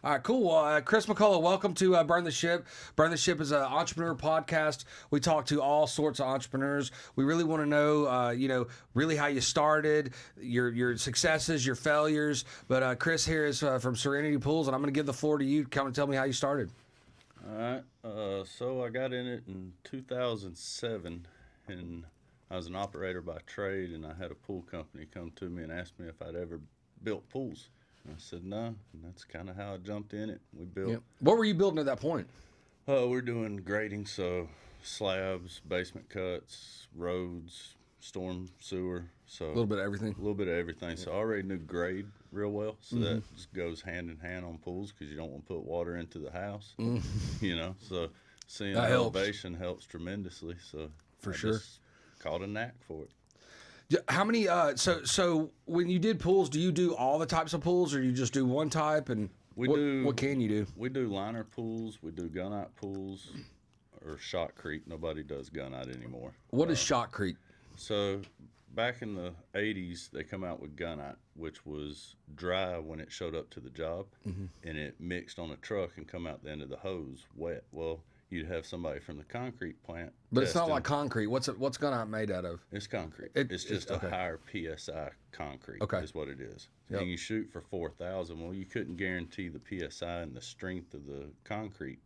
All right, cool. Well, Chris McCullough, welcome to Burn the Ship. Burn the Ship is an entrepreneur podcast. We talk to all sorts of entrepreneurs. We really want to know, really how you started, your successes, your failures. But Chris here is from Serenity Pools, and I'm going to give the floor to you. Come and tell me how you started. All right. So I got in it in 2007, and I was an operator by trade, and I had a pool company come to me and ask me if I'd ever built pools. And I said no, and that's kind of how I jumped in it. We built. Yep. What were you building at that point? We're doing grading, so slabs, basement cuts, roads, storm sewer. So A little bit of everything. A little bit of everything. So I already knew grade real well, so that just goes hand in hand on pools because you don't want to put water into the house. So seeing That helps. elevation helps tremendously. So For I sure. just caught a knack for it. How many? So when you did pools, do you do all the types of pools, or you just do one type? And what can you do? We do liner pools, we do gunite pools, or shotcrete. Nobody does gunite anymore. What is shotcrete? So back in the 80s, they come out with gunite, which was dry when it showed up to the job, and it mixed on a truck and come out the end of the hose wet. Well, you'd have somebody from the concrete plant. But it's not testing. like concrete. What's gunite made out of? It's concrete. It's just okay. a higher PSI concrete is what it is. Yep. And you shoot for 4,000. Well, you couldn't guarantee the PSI and the strength of the concrete.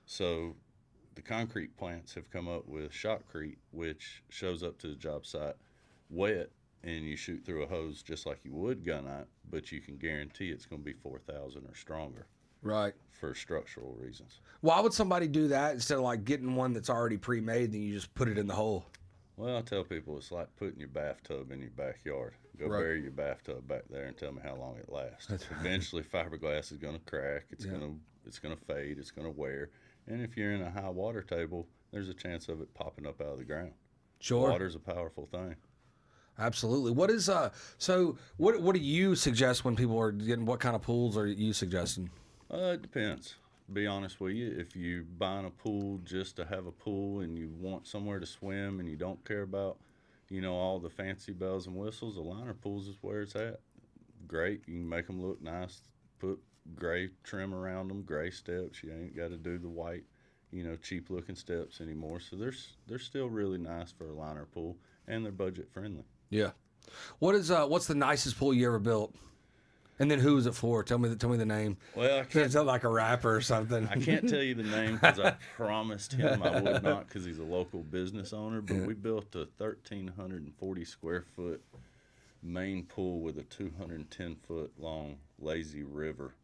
So the concrete plants have come up with shotcrete, which shows up to the job site wet, and you shoot through a hose just like you would gunite, but you can guarantee it's going to be 4,000 or stronger. Right. For structural reasons. Why would somebody do that instead of like getting one that's already pre-made and you just put it in the hole? Well, I tell people it's like putting your bathtub in your backyard. Go Right. bury your bathtub back there and tell me how long it lasts. Eventually, fiberglass is going to crack. It's going to fade. It's going to wear. And if you're in a high water table, there's a chance of it popping up out of the ground. Sure. Water's a powerful thing. Absolutely. What is so what do you suggest when people are getting, what kind of pools are you suggesting? It depends. To be honest with you, if you're buying a pool just to have a pool and you want somewhere to swim and you don't care about, all the fancy bells and whistles, a liner pools is where it's at. Great. You can make them look nice. Put gray trim around them, gray steps. You ain't got to do the white, cheap looking steps anymore. So they're still really nice for a liner pool, and they're budget friendly. Yeah. What's the nicest pool you ever built? And then who is it for? Tell me the name. Well, I can't. Is it like a rapper or something? I can't tell you the name because I promised him I would not because he's a local business owner. But we built a 1,340 square foot main pool with a 210 foot long lazy river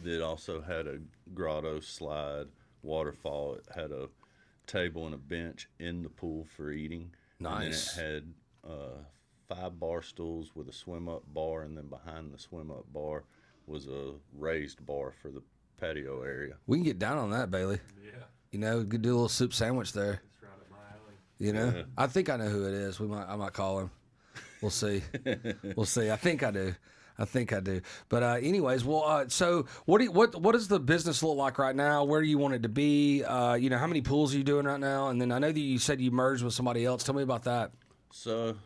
that also had a grotto slide, waterfall. It had a table and a bench in the pool for eating. Nice. And then it had 5 bar stools with a swim up bar, and then behind the swim up bar was a raised bar for the patio area. We can get down on that, Bailey. Yeah. Could do a little soup sandwich there. It's right up my alley. Yeah. I think I know who it is. I might call him. We'll see. We'll see. I think I do. But anyways, so what does the business look like right now? Where do you want it to be? How many pools are you doing right now? And then I know that you said you merged with somebody else. Tell me about that. So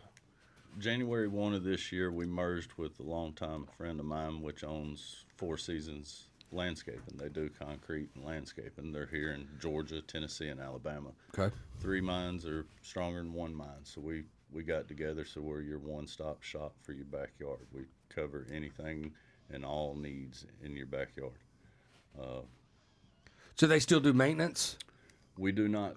January 1 of this year, we merged with a longtime friend of mine, which owns Four Seasons Landscaping. They do concrete and landscaping. They're here in Georgia, Tennessee, and Alabama. Okay. 3 mines are stronger than 1 mine. So we got together, so we're your one-stop shop for your backyard. We cover anything and all needs in your backyard. So they still do maintenance, We do not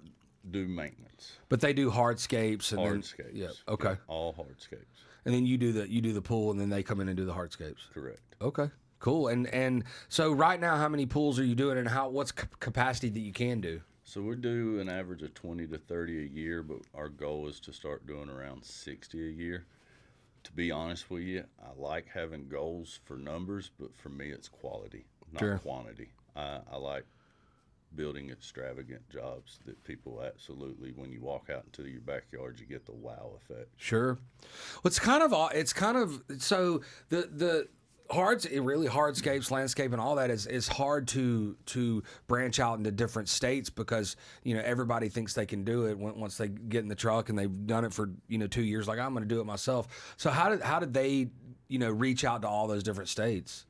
do maintenance. but they do hardscapes and Hardscapes. Then, yeah. Okay. Yeah, all hardscapes. And then you do the pool, and then they come in and do the hardscapes. Correct. Okay. Cool. And so right now, how many pools are you doing, and what's capacity that you can do? So we do an average of 20 to 30 a year, but our goal is to start doing around 60 a year. To be honest with you, I like having goals for numbers, but for me it's quality, not Sure. quantity. I like building extravagant jobs that people absolutely, when you walk out into your backyard, you get the wow effect. Sure. Well, it's kind of so the hardscapes, landscape, and all that is hard to branch out into different states because everybody thinks they can do it once they get in the truck and they've done it for 2 years. Like, I'm going to do it myself. So how did they reach out to all those different states?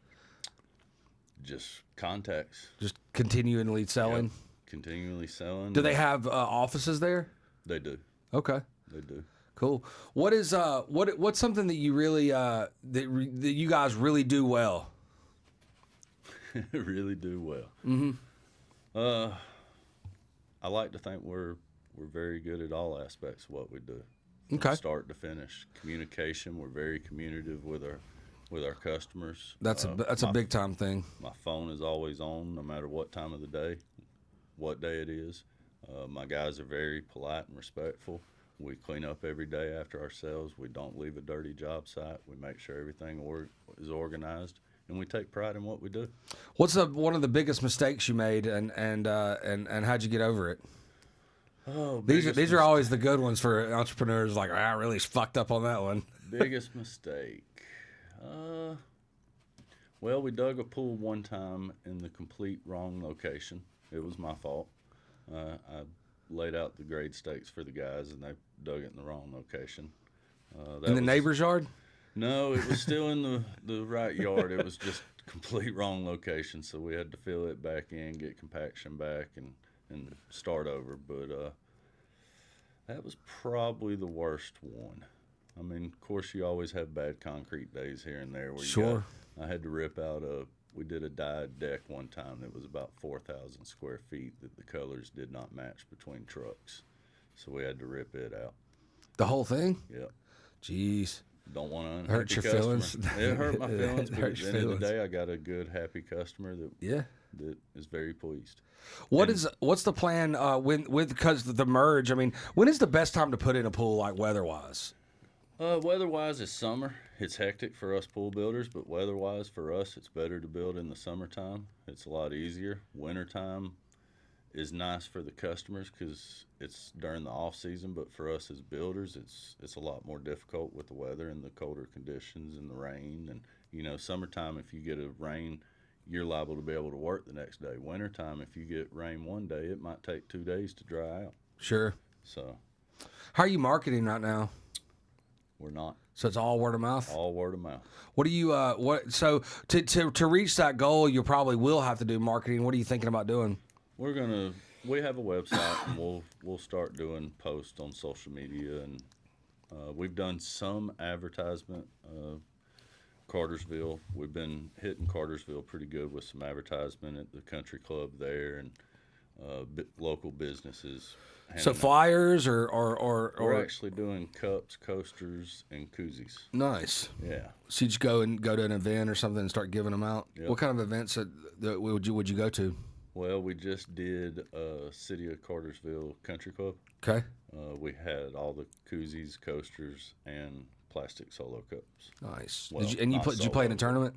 Just contacts. Just continually selling. Yep. Continually selling. Do they have offices there? They do. Okay. They do. Cool. What is what's something that you really that you guys really do well? Really do well. Mm-hmm. I like to think we're very good at all aspects of what we do. From Okay. start to finish. Communication. We're very communicative with our customers. That's a big time thing. My phone is always on, no matter what time of the day, what day it is. My guys are very polite and respectful. We clean up every day after ourselves. We don't leave a dirty job site. We make sure everything is organized, and we take pride in what we do. What's one of the biggest mistakes you made, and how'd you get over it? Oh, These are always the good ones for entrepreneurs. Like, I really fucked up on that one. biggest mistake. Well, we dug a pool one time in the complete wrong location. It was my fault. I laid out the grade stakes for the guys, and they dug it in the wrong location. In the neighbor's yard? No, it was still in the right yard. It was just complete wrong location, so we had to fill it back in, get compaction back, and start over. But that was probably the worst one. I mean, of course, you always have bad concrete days here and there. Where I had to rip out we did a dyed deck one time that was about 4,000 square feet that the colors did not match between trucks. So we had to rip it out. The whole thing? Yep. Jeez. Don't want to hurt your feelings. It hurt my feelings, but at the end of feelings. the day, I got a good, happy customer that is very pleased. What's the plan because the merge? I mean, when is the best time to put in a pool, like weather-wise? Weather-wise, it's summer. It's hectic for us pool builders, but weather-wise for us, it's better to build in the summertime. It's a lot easier. Wintertime is nice for the customers because it's during the off season, but for us as builders, it's a lot more difficult with the weather and the colder conditions and the rain. And summertime, if you get a rain, you're liable to be able to work the next day. Wintertime, if you get rain one day, it might take 2 days to dry out. Sure. So, how are you marketing right now? we're not. So it's all word of mouth. All word of mouth. What do you So to reach that goal, you probably will have to do marketing. What are you thinking about doing? We have a website, and we'll start doing posts on social media, and we've done some advertisement. Cartersville, we've been hitting Cartersville pretty good with some advertisement at the country club there, and local businesses. So flyers or We're actually doing cups, coasters, and koozies. Nice. Yeah. So you just go to an event or something and start giving them out. Yep. What kind of events would you go to? Well, we just did City of Cartersville Country Club. Okay. We had all the koozies, coasters, and plastic solo cups. Nice. Well, Did you play in a tournament?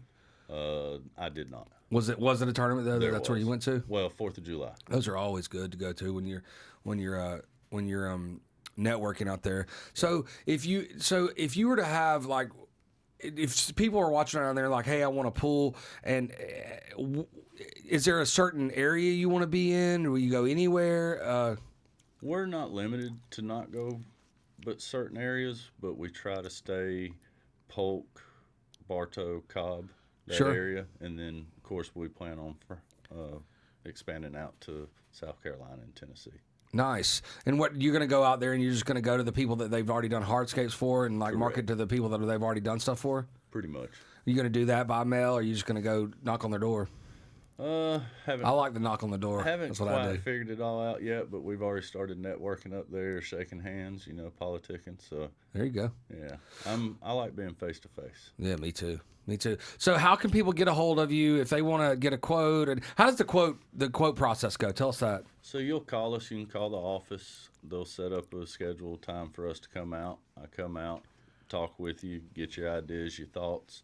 I did not. Was it a tournament though? That's where you went to? Well, 4th of July. Those are always good to go to when you're networking out there. So if you were to have like, if people are watching around there like, hey, I want a pool, and is there a certain area you want to be in? Will you go anywhere? We're not limited to not go but certain areas, but we try to stay Polk, Bartow, Cobb, that Sure. area, and then of course we plan on expanding out to South Carolina and Tennessee. Nice. And what you're going to go out there and you're just going to go to the people that they've already done hardscapes for and like market to the people that they've already done stuff for? Pretty much. Are you going to do that by mail, or are you just going to go knock on their door? I like the knock on the door. Haven't That's what I quite do. figured it all out yet, but we've already started networking up there, shaking hands, politicking. So There you go. yeah, I like being face to face. Yeah, me too. Me too. So how can people get a hold of you if they want to get a quote? And how does the quote process go? Tell us that. So you'll call us. You can call the office. They'll set up a scheduled time for us to come out. I come out, talk with you, get your ideas, your thoughts,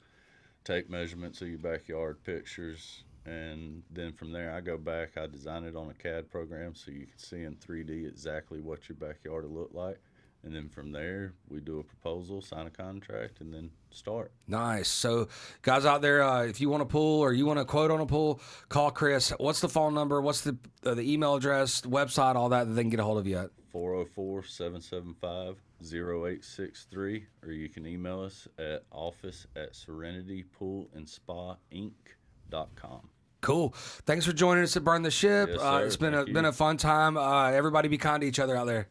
take measurements of your backyard, pictures, and then from there I go back. I design it on a CAD program so you can see in 3D exactly what your backyard will look like. And then from there, we do a proposal, sign a contract, and then start. Nice. So, guys out there, if you want a pool or you want a quote on a pool, call Chris. What's the phone number? What's the email address, the website, all that they can get a hold of you at? 404-775-0863, or you can email us at office@serenitypoolandspainc.com. Cool. Thanks for joining us at Burn the Ship. Yes, sir. It's been Thank you. been a fun time. Everybody be kind to each other out there.